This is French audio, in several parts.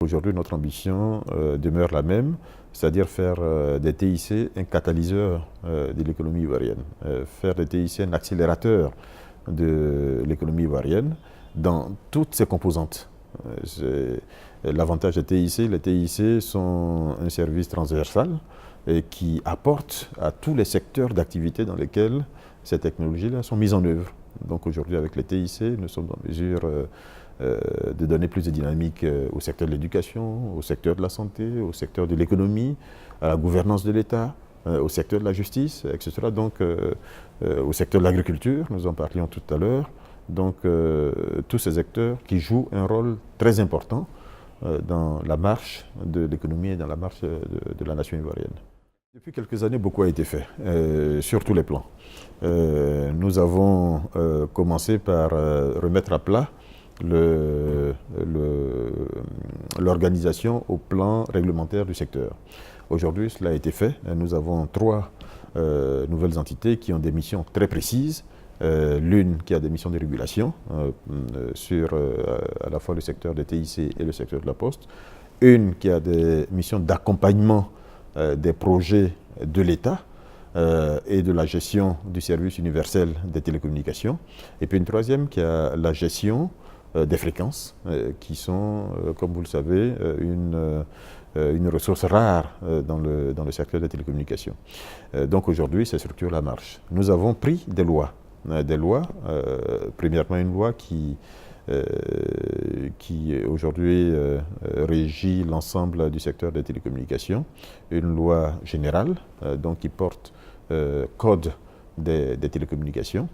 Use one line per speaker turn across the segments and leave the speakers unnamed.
Aujourd'hui, notre ambition demeure la même, c'est-à-dire faire des TIC un catalyseur de l'économie ivoirienne, faire des TIC un accélérateur de l'économie ivoirienne dans toutes ses composantes. L'avantage des TIC, les TIC sont un service transversal qui apporte à tous les secteurs d'activité dans lesquels ces technologies-là sont mises en œuvre. Donc aujourd'hui, avec les TIC, nous sommes en mesure de donner plus de dynamique au secteur de l'éducation, au secteur de la santé, au secteur de l'économie, à la gouvernance de l'État, au secteur de la justice, etc. Donc au secteur de l'agriculture, nous en parlions tout à l'heure. Donc tous ces acteurs qui jouent un rôle très important dans la marche de l'économie et dans la marche de la nation ivoirienne. Depuis quelques années, beaucoup a été fait, sur tous les plans. Nous avons commencé par remettre à plat l'organisation au plan réglementaire du secteur. Aujourd'hui, cela a été fait. Nous avons 3 nouvelles entités qui ont des missions très précises. L'une qui a des missions de régulation sur à la fois le secteur des TIC et le secteur de la Poste. Une qui a des missions d'accompagnement des projets de l'État et de la gestion du service universel des télécommunications. Et puis une troisième qui a la gestion des fréquences, qui sont, comme vous le savez, une ressource rare dans le secteur des télécommunications. Donc aujourd'hui, ces structures-là marchent. Nous avons pris des lois. Premièrement une loi qui aujourd'hui régit l'ensemble du secteur des télécommunications, une loi générale donc qui porte code des télécommunications.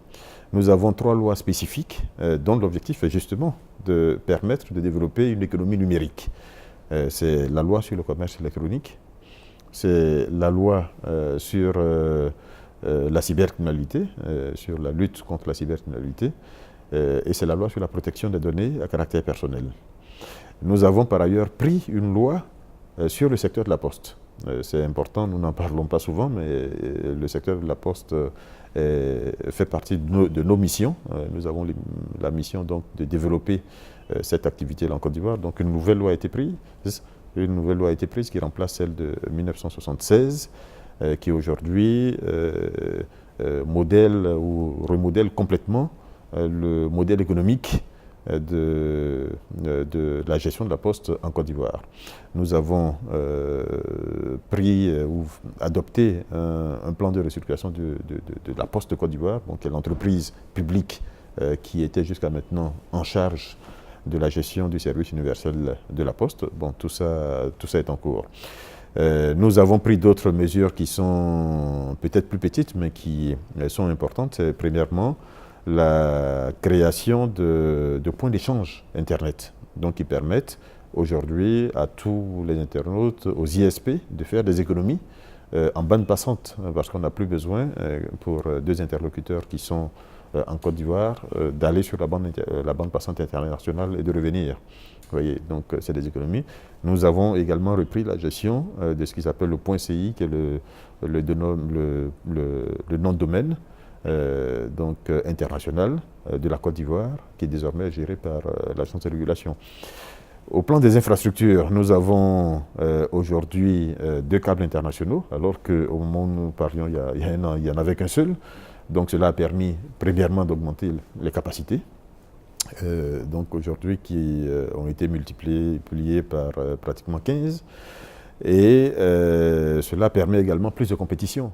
Nous avons 3 lois spécifiques dont l'objectif est justement de permettre de développer une économie numérique. C'est la loi sur le commerce électronique, c'est la loi sur la cybercriminalité, sur la lutte contre la cybercriminalité, et c'est la loi sur la protection des données à caractère personnel. Nous avons par ailleurs pris une loi sur le secteur de la Poste. C'est important, nous n'en parlons pas souvent, mais le secteur de la Poste fait partie de nos missions. Nous avons la mission donc de développer cette activité-là en Côte d'Ivoire. Donc une nouvelle loi a été prise, qui remplace celle de 1976, qui aujourd'hui modèle ou remodèle complètement le modèle économique de la gestion de la Poste en Côte d'Ivoire. Nous avons pris ou adopté un plan de restructuration de la Poste de Côte d'Ivoire, qui est l'entreprise publique qui était jusqu'à maintenant en charge de la gestion du service universel de la Poste. Bon, tout ça est en cours. Nous avons pris d'autres mesures qui sont peut-être plus petites, mais qui sont importantes. C'est premièrement la création de points d'échange Internet, donc qui permettent aujourd'hui à tous les internautes, aux ISP, de faire des économies en bande passante, parce qu'on n'a plus besoin, pour 2 interlocuteurs qui sont en Côte d'Ivoire, d'aller sur la bande passante internationale et de revenir. Vous voyez, donc c'est des économies. Nous avons également repris la gestion de ce qui s'appelle le point CI, qui est le nom de domaine international de la Côte d'Ivoire, qui est désormais géré par l'agence de régulation. Au plan des infrastructures, nous avons aujourd'hui 2 câbles internationaux, alors qu'au moment où nous parlions il y a un an, il n'y en avait qu'un seul. Donc cela a permis premièrement d'augmenter les capacités, donc aujourd'hui qui ont été multipliées par pratiquement 15. Et cela permet également plus de compétition.